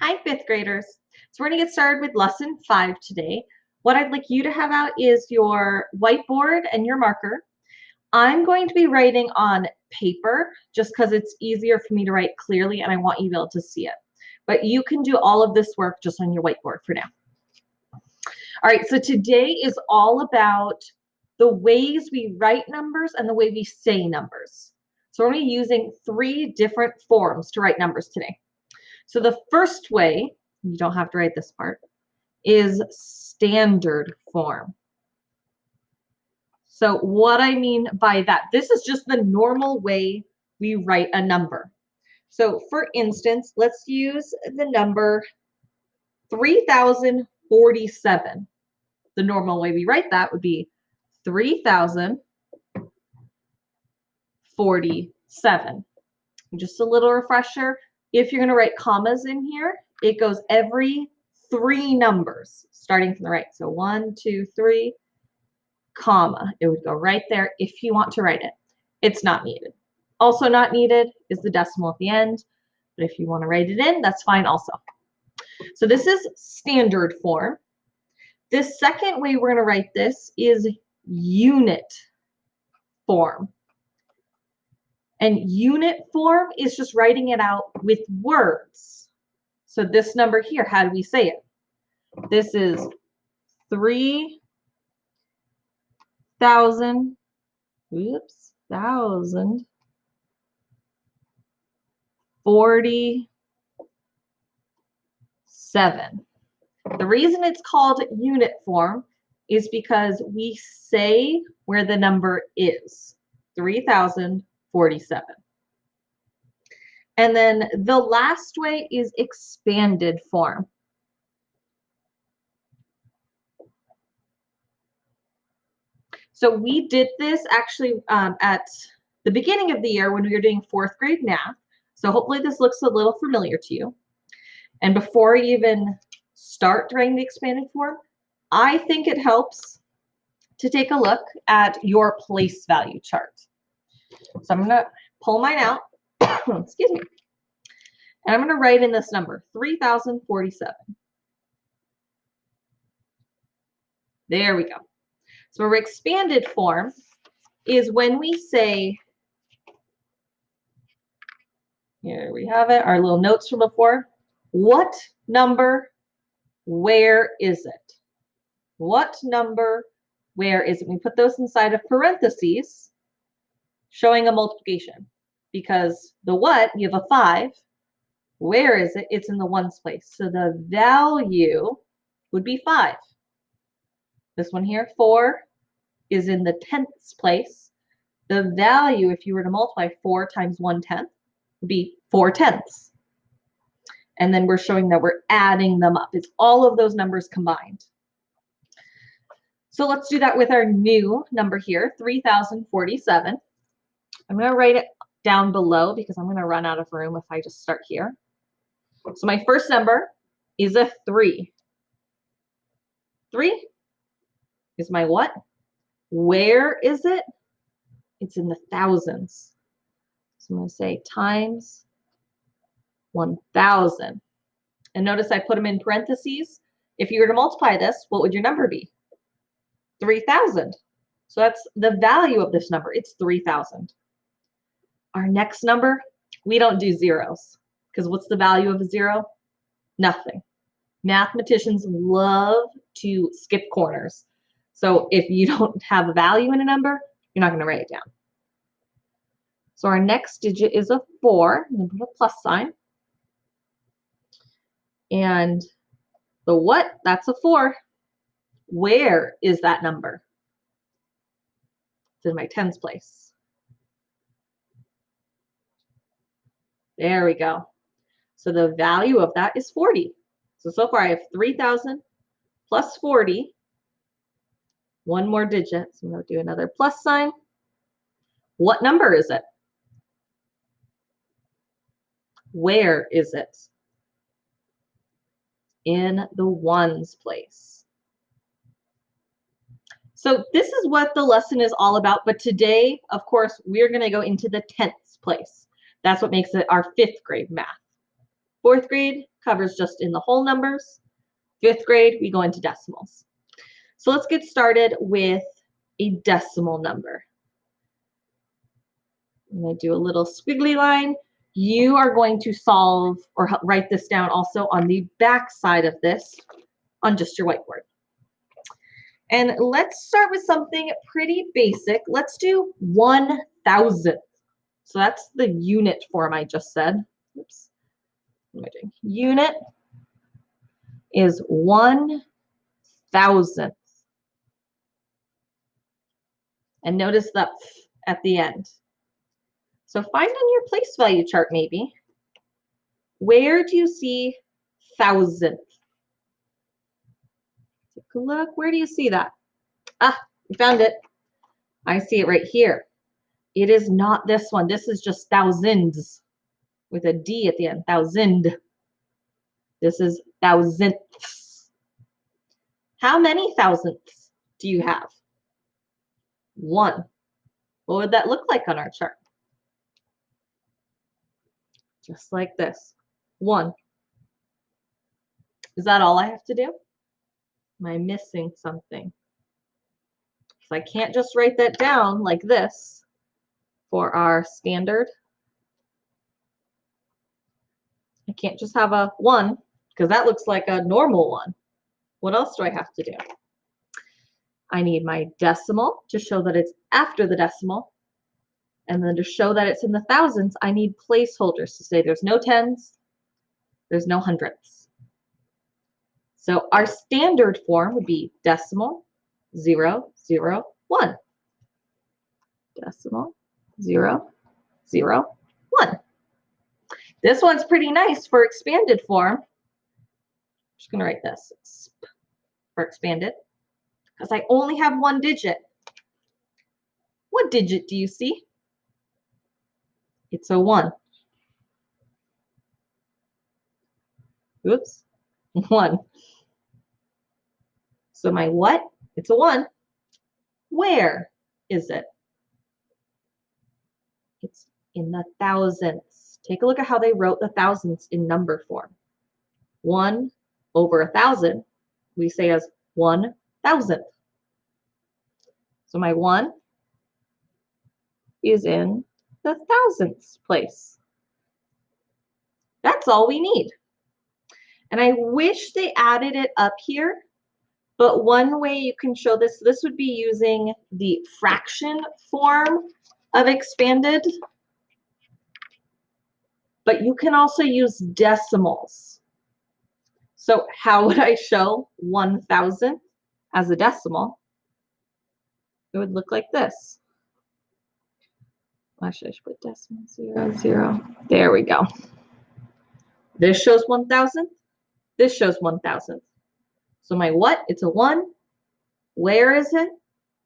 Hi, fifth graders. So we're going to get started with lesson 5 today. What I'd like you to have out is your whiteboard and your marker. I'm going to be writing on paper just because it's easier for me to write clearly and I want you to be able to see it. But you can do all of this work just on your whiteboard for now. All right, so today is all about the ways we write numbers and the way we say numbers. So we're going to be using 3 different forms to write numbers today. So the first way, you don't have to write this part, is standard form. So what I mean by that, this is just the normal way we write a number. So for instance, let's use the number 3047. The normal way we write that would be 3047. Just a little refresher. If you're going to write commas in here, it goes every 3 numbers, starting from the right. So 1, 2, 3, comma. It would go right there if you want to write it. It's not needed. Also not needed is the decimal at the end, but if you want to write it in, that's fine also. So this is standard form. This second way we're going to write this is unit form. And unit form is just writing it out with words. So this number here, how do we say it? This is 3,000, 47. The reason it's called unit form is because we say where the number is, 3,047. And then the last way is expanded form. So we did this actually at the beginning of the year when we were doing 4th grade math. So hopefully this looks a little familiar to you. And before you even start writing the expanded form, I think it helps to take a look at your place value chart. So I'm going to pull mine out, excuse me, and I'm going to write in this number, 3,047. There we go. So our expanded form is when we say, here we have it, our little notes from before, what number, where is it? What number, where is it? We put those inside of parentheses, showing a multiplication. Because the what, you have a 5. Where is it? It's in the ones place. So the value would be 5. This one here, 4, is in the tenths place. The value, if you were to multiply 4 times 1/10, would be 4/10. And then we're showing that we're adding them up. It's all of those numbers combined. So let's do that with our new number here, 3,047. I'm going to write it down below because I'm going to run out of room if I just start here. So my first number is a 3. 3 is my what? Where is it? It's in the thousands. So I'm going to say times 1,000. And notice I put them in parentheses. If you were to multiply this, what would your number be? 3,000. So that's the value of this number. It's 3,000. Our next number, we don't do zeros because what's the value of a 0? Nothing. Mathematicians love to skip corners. So if you don't have a value in a number, you're not going to write it down. So our next digit is a 4. I'm going to put a plus sign. And the what? That's a 4. Where is that number? It's in my tens place. There we go. So the value of that is 40. So far I have 3,000 plus 40. One more digit. So I'm going to do another plus sign. What number is it? Where is it? In the ones place. So this is what the lesson is all about. But today, of course, we're going to go into the tenths place. That's what makes it our 5th grade math. Fourth grade covers just in the whole numbers. Fifth grade, we go into decimals. So let's get started with a decimal number. I'm going to do a little squiggly line. You are going to solve or write this down also on the back side of this on just your whiteboard. And let's start with something pretty basic. Let's do 1,000. So that's the unit form I just said. Oops. What am I doing? Unit is 1,000. And notice the at the end. So find on your place value chart maybe, where do you see thousandth? Take a look. Where do you see that? Ah, you found it. I see it right here. It is not this one. This is just thousands with a D at the end. Thousand. This is thousandths. How many thousandths do you have? One. What would that look like on our chart? Just like this. One. Is that all I have to do? Am I missing something? So I can't just write that down like this for our standard. I can't just have a 1 because that looks like a normal one. What else do I have to do? I need my decimal to show that it's after the decimal. And then to show that it's in the thousands, I need placeholders to say there's no tens, there's no hundredths. So our standard form would be decimal 0, 0, 1. Decimal 0, 0, 1. This one's pretty nice for expanded form. I'm just going to write this for expanded because I only have one digit. What digit do you see? It's a 1. Oops, 1. So my what? It's a 1. Where is it? It's in the thousandths. Take a look at how they wrote the thousandths in number form. 1 over 1,000, we say as 1,000th. So my 1 is in the thousandths place. That's all we need. And I wish they added it up here, but one way you can show this would be using the fraction form of expanded, but you can also use decimals. So how would I show 1,000 as a decimal? It would look like this. Actually, I should put decimal 0, 0. There we go. This shows 1,000. This shows 1,000. So my what? It's a 1. Where is it?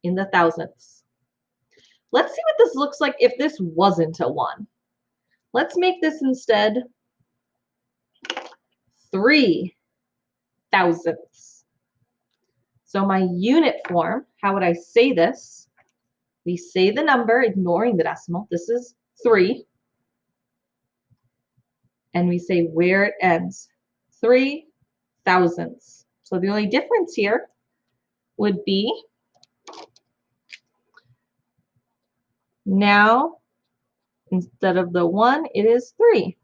In the thousandths. Let's see what this looks like if this wasn't a 1. Let's make this instead 3 thousandths. So my unit form, how would I say this? We say the number, ignoring the decimal. This is 3. And we say where it ends. 3 thousandths. So the only difference here would be now instead of the 1, it is 3.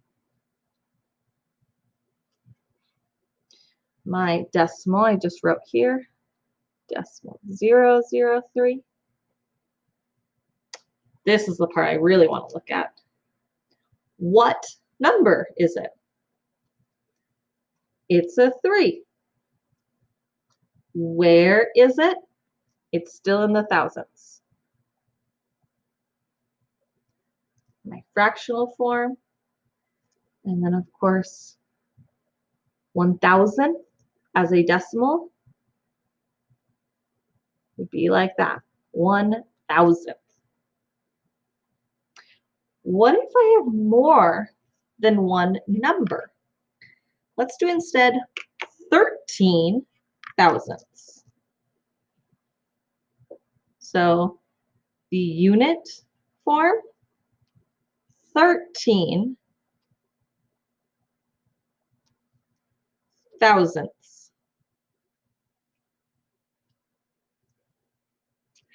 My decimal, I just wrote here, decimal 003. This is the part I really want to look at. What number is it? It's a 3. Where is it? It's still in the thousandths. My fractional form. And then, of course, 1,000 as a decimal would be like that, 1,000th. What if I have more than one number? Let's do instead 13 thousandths. So the unit form, 13 thousandths.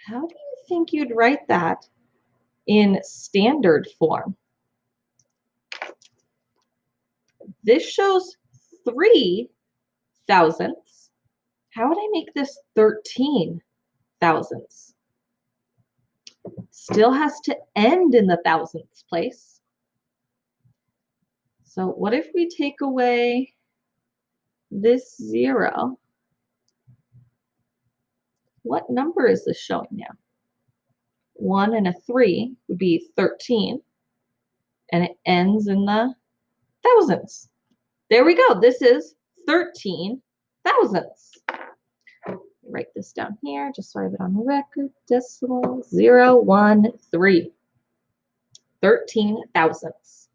How do you think you'd write that in standard form? This shows 3 thousandths. How would I make this 13 thousandths? Still has to end in the thousandths place. So what if we take away this 0? What number is this showing now? 1 and a 3 would be 13, and it ends in the thousandths. There we go. This is 13 thousandths. Write this down here just so I have it on the record. Decimal 0, 1, 3. 13 thousandths.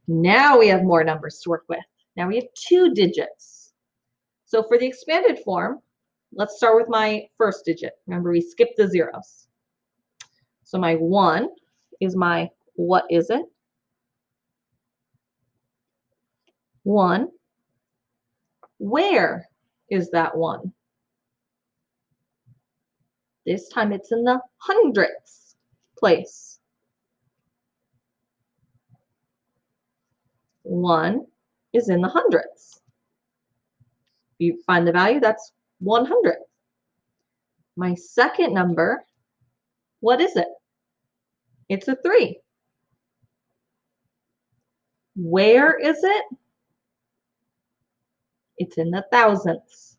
Now we have more numbers to work with. Now we have 2 digits. So for the expanded form, let's start with my first digit. Remember, we skipped the zeros. So my 1 is my, what is it? 1. Where is that 1? This time it's in the hundredths place. 1 is in the hundredths. If you find the value, that's 100th. My second number, what is it? It's a 3. Where is it? It's in the thousandths.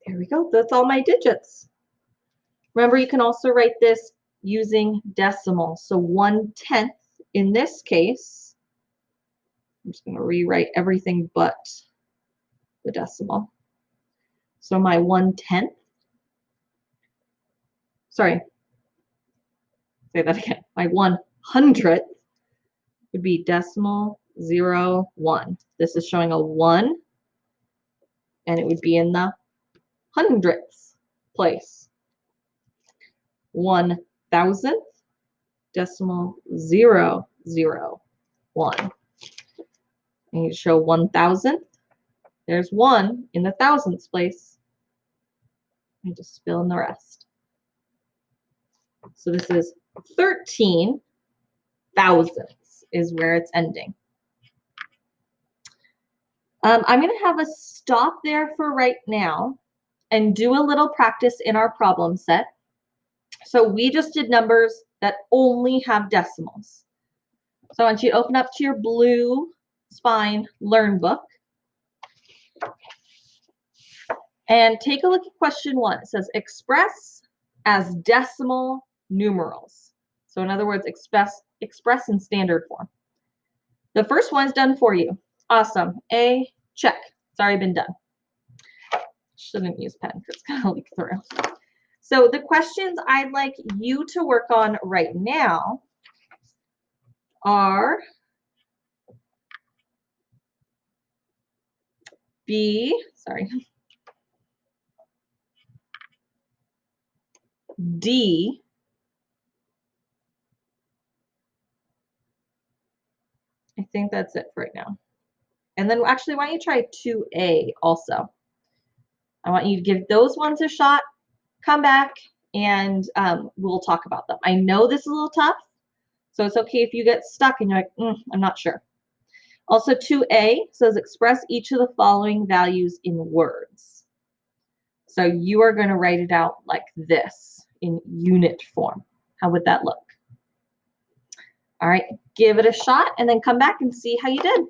There we go. That's all my digits. Remember, you can also write this using decimals. So 1/10 in this case, I'm just going to rewrite everything but the decimal. So my 1/10, sorry, say that again. My 100th would be decimal 0, 1. This is showing a 1, and it would be in the hundredths place. 1,000th, decimal 0, 0, 1. And you show 1,000th. There's 1 in the thousandths place. And just fill in the rest. So this is 13 thousandths is where it's ending. I'm going to have us stop there for right now and do a little practice in our problem set. So we just did numbers that only have decimals. So I want you to open up to your blue spine Learn book and take a look at question 1. It says express as decimal numerals. So in other words, express in standard form. The first one is done for you. Awesome. A, check. It's already been done. Shouldn't use pen because it's going to leak through. So the questions I'd like you to work on right now are D. I think that's it for right now. And then actually, why don't you try 2A also? I want you to give those ones a shot, come back, and we'll talk about them. I know this is a little tough, so it's okay if you get stuck and you're like, I'm not sure. Also, 2A says express each of the following values in words. So you are going to write it out like this in unit form. How would that look? All right, give it a shot and then come back and see how you did.